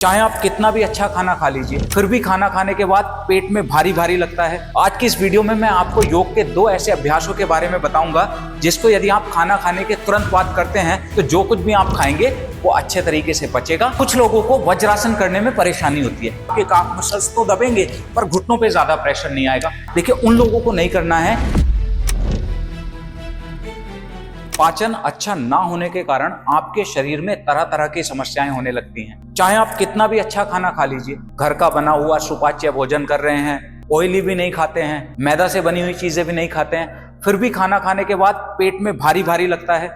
चाहे आप कितना भी अच्छा खाना खा लीजिए, फिर भी खाना खाने के बाद पेट में भारी भारी लगता है। आज की इस वीडियो में मैं आपको योग के 2 ऐसे अभ्यासों के बारे में बताऊंगा जिसको यदि आप खाना खाने के तुरंत बाद करते हैं तो जो कुछ भी आप खाएंगे वो अच्छे तरीके से पचेगा। कुछ लोगों को वज्रासन करने में परेशानी होती है, आपके काफ मसल्स तो दबेंगे पर घुटनों पे ज्यादा प्रेशर नहीं आएगा। देखिए, उन लोगों को नहीं करना है। पाचन अच्छा ना होने के कारण आपके शरीर में तरह तरह की समस्याएं होने लगती हैं। चाहे आप कितना भी अच्छा खाना खा लीजिए, घर का बना हुआ सुपाच्य भोजन कर रहे हैं, ऑयली भी नहीं खाते हैं, मैदा से बनी हुई चीजें भी नहीं खाते हैं, फिर भी खाना खाने के बाद पेट में भारी भारी लगता है,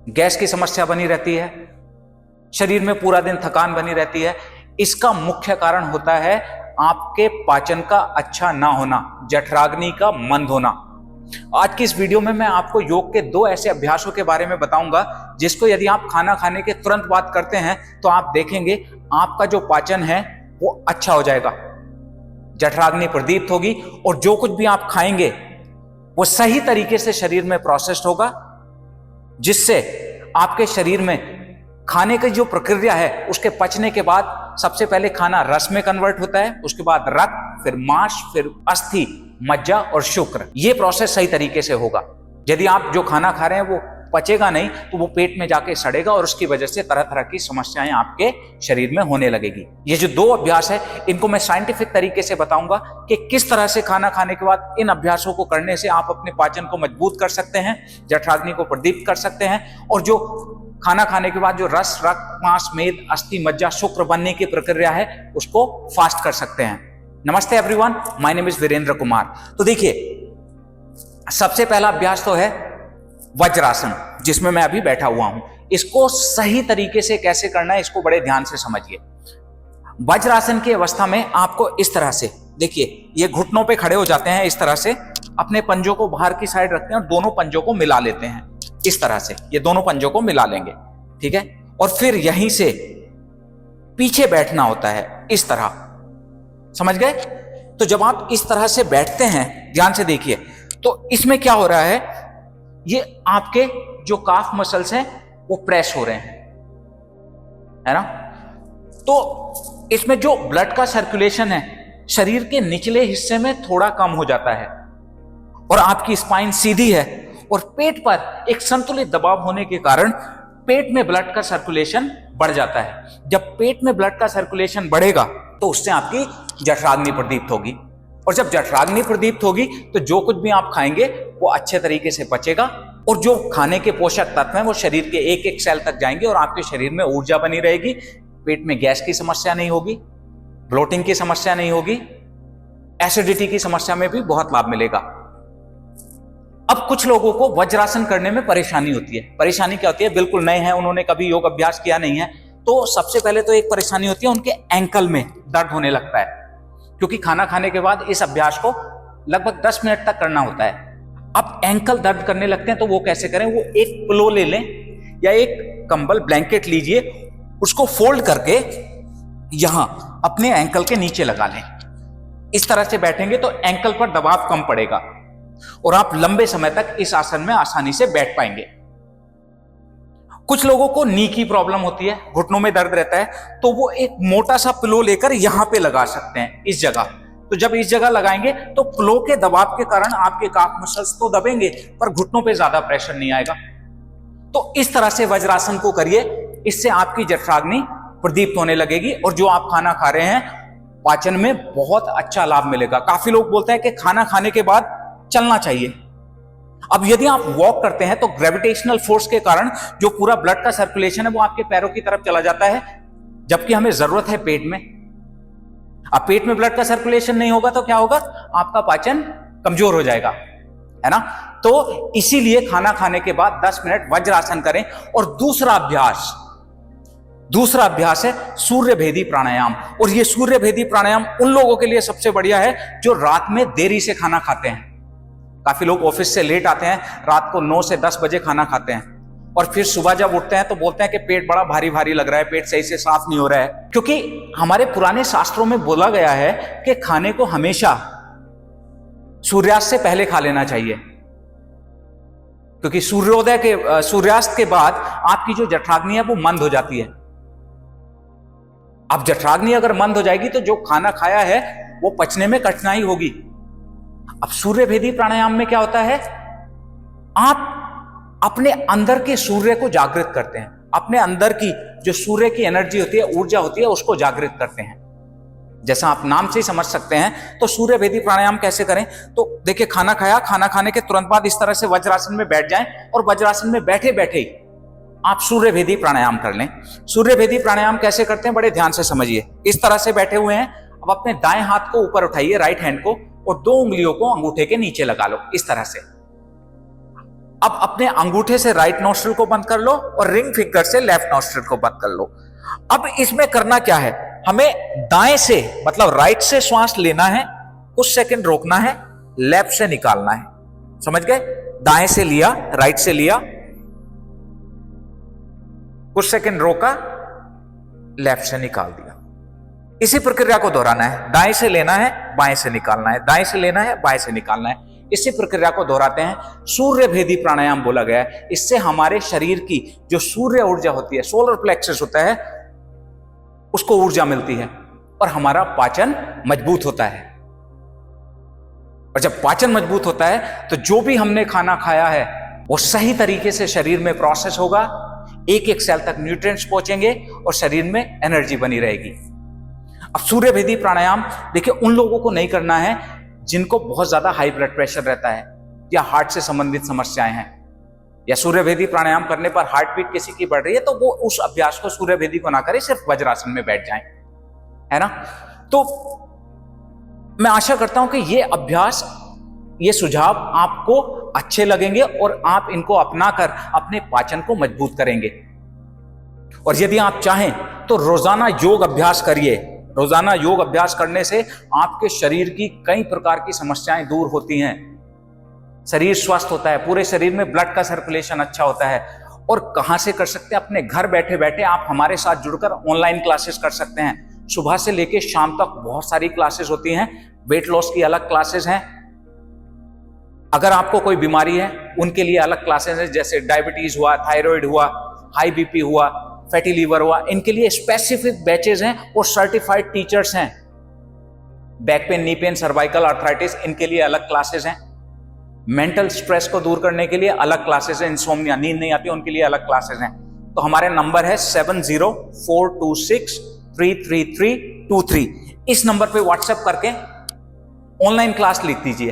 गैस की समस्या बनी रहती है, शरीर में पूरा दिन थकान बनी रहती है। इसका मुख्य कारण होता है आपके पाचन का अच्छा ना होना, जठराग्नि का मंद होना। आज की इस वीडियो में मैं आपको योग के 2 ऐसे अभ्यासों के बारे में बताऊंगा जिसको यदि आप खाना खाने के तुरंत बाद करते हैं तो आप देखेंगे आपका जो पाचन है वो अच्छा हो जाएगा, जठराग्नि प्रदीप्त होगी और जो कुछ भी आप खाएंगे वो सही तरीके से शरीर में प्रोसेस्ड होगा, जिससे आपके शरीर में खाने की जो प्रक्रिया है उसके पचने के बाद सबसे पहले खाना रस में कन्वर्ट होता है, उसके बाद रक्त, फिर मांस, फिर अस्थि, मज्जा और शुक्र। ये प्रोसेस सही तरीके से होगा। यदि आप जो खाना खा रहे हैं वो पचेगा नहीं तो वो पेट में जाके सड़ेगा और उसकी वजह से तरह तरह की समस्याएं आपके शरीर में होने लगेगी। ये जो 2 अभ्यास है इनको मैं साइंटिफिक तरीके से बताऊंगा कि किस तरह से खाना खाने के बाद इन अभ्यासों को करने से आप अपने पाचन को मजबूत कर सकते हैं, जठराग्नि को प्रदीप्त कर सकते हैं और जो खाना खाने के बाद जो रस, रक्त, मांस, मेद, अस्थि, मज्जा, शुक्र बनने की प्रक्रिया है उसको फास्ट कर सकते हैं। नमस्ते everyone, my name is Virendra Kumar. तो देखिए, सबसे पहला अभ्यास तो है वज्रासन, जिसमें मैं अभी बैठा हुआ हूं। इसको सही तरीके से कैसे करना है इसको बड़े ध्यान से समझिए। वज्रासन की अवस्था में आपको इस तरह से, देखिए, ये घुटनों पे खड़े हो जाते हैं, इस तरह से अपने पंजों को बाहर की साइड रखते हैं और दोनों पंजों को मिला लेते हैं। इस तरह से ये दोनों पंजों को मिला लेंगे, ठीक है। और फिर यहीं से पीछे बैठना होता है, इस तरह, समझ गए। तो जब आप इस तरह से बैठते हैं, ध्यान से देखिए, तो इसमें क्या हो रहा है, ये आपके जो काफ मसल्स हैं वो प्रेस हो रहे हैं, है ना। तो इसमें जो ब्लड का सर्कुलेशन है शरीर के निचले हिस्से में थोड़ा कम हो जाता है और आपकी स्पाइन सीधी है और पेट पर एक संतुलित दबाव होने के कारण पेट में ब्लड का सर्कुलेशन बढ़ जाता है। जब पेट में ब्लड का सर्कुलेशन बढ़ेगा तो उससे आपकी जठराग्नि प्रदीप्त होगी और जब जठराग्नि प्रदीप्त होगी तो जो कुछ भी आप खाएंगे वो अच्छे तरीके से पचेगा और जो खाने के पोषक तत्व हैं वो शरीर के एक एक सेल तक जाएंगे और आपके शरीर में ऊर्जा बनी रहेगी। पेट में गैस की समस्या नहीं होगी, ब्लोटिंग की समस्या नहीं होगी, एसिडिटी की समस्या में भी बहुत लाभ मिलेगा। अब कुछ लोगों को वज्रासन करने में परेशानी होती है। परेशानी क्या होती है, बिल्कुल नए हैं, उन्होंने कभी योग अभ्यास किया नहीं है, तो सबसे पहले तो एक परेशानी होती है, उनके एंकल में दर्द होने लगता है, क्योंकि खाना खाने के बाद इस अभ्यास को लगभग 10 मिनट तक करना होता है। अब एंकल दर्द करने लगते हैं तो वो कैसे करें, वो एक पिलो ले लें या एक कंबल, ब्लैंकेट लीजिए, उसको फोल्ड करके यहां अपने एंकल के नीचे लगा लें। इस तरह से बैठेंगे तो एंकल पर दबाव कम पड़ेगा और आप लंबे समय तक इस आसन में आसानी से बैठ पाएंगे। कुछ लोगों को नी की प्रॉब्लम होती है, घुटनों में दर्द रहता है, तो वो एक मोटा सा पिलो लेकर यहां पे लगा सकते हैं, इस जगह। तो जब इस जगह लगाएंगे तो पिलो के दबाव के कारण आपके काफ मसल्स तो दबेंगे पर घुटनों पे ज्यादा प्रेशर नहीं आएगा। तो इस तरह से वज्रासन को करिए, इससे आपकी जठराग्नि प्रदीप्त होने लगेगी और जो आप खाना खा रहे हैं पाचन में बहुत अच्छा लाभ मिलेगा। काफी लोग बोलते हैं कि खाना खाने के बाद चलना चाहिए। अब यदि आप वॉक करते हैं तो ग्रेविटेशनल फोर्स के कारण जो पूरा ब्लड का सर्कुलेशन है वो आपके पैरों की तरफ चला जाता है, जबकि हमें जरूरत है पेट में। अब पेट में ब्लड का सर्कुलेशन नहीं होगा तो क्या होगा, आपका पाचन कमजोर हो जाएगा, है ना। तो इसीलिए खाना खाने के बाद 10 मिनट वज्रासन करें। और दूसरा अभ्यास है सूर्य भेदी प्राणायाम। और ये सूर्य भेदी प्राणायाम उन लोगों के लिए सबसे बढ़िया है जो रात में देरी से खाना खाते हैं। काफी लोग ऑफिस से लेट आते हैं, रात को 9 से 10 बजे खाना खाते हैं और फिर सुबह जब उठते हैं तो बोलते हैं कि पेट बड़ा भारी भारी लग रहा है, पेट सही से साफ नहीं हो रहा है। क्योंकि हमारे पुराने शास्त्रों में बोला गया है कि खाने को हमेशा सूर्यास्त से पहले खा लेना चाहिए, क्योंकि सूर्यास्त के बाद आपकी जो जठराग्नि है वो मंद हो जाती है। अब जठराग्नि अगर मंद हो जाएगी तो जो खाना खाया है वो पचने में कठिनाई होगी। अब सूर्य भेदी प्राणायाम में क्या होता है, आप अपने अंदर के सूर्य को जागृत करते हैं, अपने अंदर की जो सूर्य की एनर्जी होती है, ऊर्जा होती है, उसको जागृत करते हैं। जैसा आप नाम से ही समझ सकते हैं। तो सूर्य भेदी प्राणायाम कैसे करें, तो देखिए खाना खाया, खाना खाने के तुरंत बाद इस तरह से वज्रासन में बैठ जाएं और वज्रासन में बैठे बैठे ही आप सूर्य भेदी प्राणायाम कर लें। सूर्य भेदी प्राणायाम कैसे करते हैं, बड़े ध्यान से समझिए। इस तरह से बैठे हुए हैं, अब अपने दाएं हाथ को ऊपर उठाइए, राइट हैंड को, और 2 उंगलियों को अंगूठे के नीचे लगा लो इस तरह से। अब अपने अंगूठे से राइट नॉस्ट्रिल को बंद कर लो और रिंग फिंगर से लेफ्ट नॉस्ट्रिल को बंद कर लो। अब इसमें करना क्या है, हमें दाएं से मतलब राइट से श्वास लेना है, कुछ सेकंड रोकना है, लेफ्ट से निकालना है। समझ गए, दाएं से लिया, राइट से लिया, कुछ सेकंड रोका, लेफ्ट से निकाल दिया। इसी प्रक्रिया को दोहराना है, दाएं से लेना है, बाएं से निकालना है, दाएं से लेना है, बाएं से निकालना है। इसी प्रक्रिया को दोहराते हैं। सूर्य भेदी प्राणायाम बोला गया है। इससे हमारे शरीर की जो सूर्य ऊर्जा होती है, सोलर प्लेक्सस होता है, उसको ऊर्जा मिलती है और हमारा पाचन मजबूत होता है। और जब पाचन मजबूत होता है तो जो भी हमने खाना खाया है वो सही तरीके से शरीर में प्रोसेस होगा, एक एक सेल तक न्यूट्रिएंट्स पहुंचेंगे और शरीर में एनर्जी बनी रहेगी। अब सूर्य भेदी प्राणायाम देखिए उन लोगों को नहीं करना है जिनको बहुत ज्यादा हाई ब्लड प्रेशर रहता है या हार्ट से संबंधित समस्याएं हैं, या सूर्य भेदी प्राणायाम करने पर हार्ट बीट किसी की बढ़ रही है, तो वो उस अभ्यास को सूर्य भेदी को ना करें, सिर्फ वज्रासन में बैठ जाएं, है ना। तो मैं आशा करता हूं कि ये अभ्यास, ये सुझाव आपको अच्छे लगेंगे और आप इनको अपनाकर अपने पाचन को मजबूत करेंगे। और यदि आप चाहें तो रोजाना योग अभ्यास करिए। रोजाना योग अभ्यास करने से आपके शरीर की कई प्रकार की समस्याएं दूर होती हैं, शरीर स्वस्थ होता है, पूरे शरीर में ब्लड का सर्कुलेशन अच्छा होता है। और कहां से कर सकते हैं, अपने घर बैठे बैठे आप हमारे साथ जुड़कर ऑनलाइन क्लासेस कर सकते हैं। सुबह से लेकर शाम तक बहुत सारी क्लासेस होती हैं। वेट लॉस की अलग क्लासेस हैं, अगर आपको कोई बीमारी है उनके लिए अलग क्लासेस हैं, जैसे डायबिटीज हुआ, थायराइड हुआ, हाई बीपी हुआ, फैटी लीवर हुआ, इनके लिए स्पेसिफिक बैचेस हैं और सर्टिफाइड टीचर्स हैं। Back pain, knee pain, cervical arthritis, इनके लिए अलग क्लासेस हैं। मेंटल स्ट्रेस को दूर करने के लिए अलग क्लासेस हैं। इंसोम्निया, नींद नहीं आती, उनके लिए अलग क्लासेस हैं। तो हमारे नंबर है 7042633323। इस नंबर पे व्हाट्सएप करके ऑनलाइन क्लास लिख दीजिए,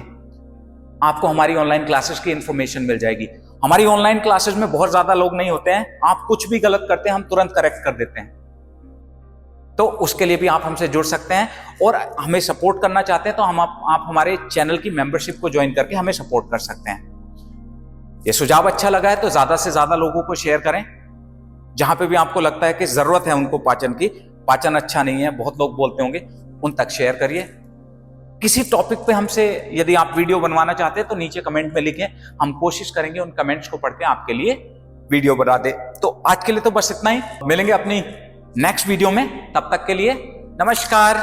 आपको हमारी ऑनलाइन क्लासेस की इंफॉर्मेशन मिल जाएगी। हमारी ऑनलाइन क्लासेस में बहुत ज्यादा लोग नहीं होते हैं, आप कुछ भी गलत करते हैं हम तुरंत करेक्ट कर देते हैं। तो उसके लिए भी आप हमसे जुड़ सकते हैं, और हमें सपोर्ट करना चाहते हैं तो आप हमारे चैनल की मेंबरशिप को ज्वाइन करके हमें सपोर्ट कर सकते हैं। ये सुझाव अच्छा लगा है तो ज्यादा से ज्यादा लोगों को शेयर करें। जहां पे भी आपको लगता है कि जरूरत है उनको पाचन की, पाचन अच्छा नहीं है, बहुत लोग बोलते होंगे, उन तक शेयर करिए। किसी टॉपिक पे हमसे यदि आप वीडियो बनवाना चाहते हैं तो नीचे कमेंट में लिखें, हम कोशिश करेंगे उन कमेंट्स को पढ़ के आपके लिए वीडियो बना दे। तो आज के लिए तो बस इतना ही, मिलेंगे अपनी नेक्स्ट वीडियो में, तब तक के लिए नमस्कार।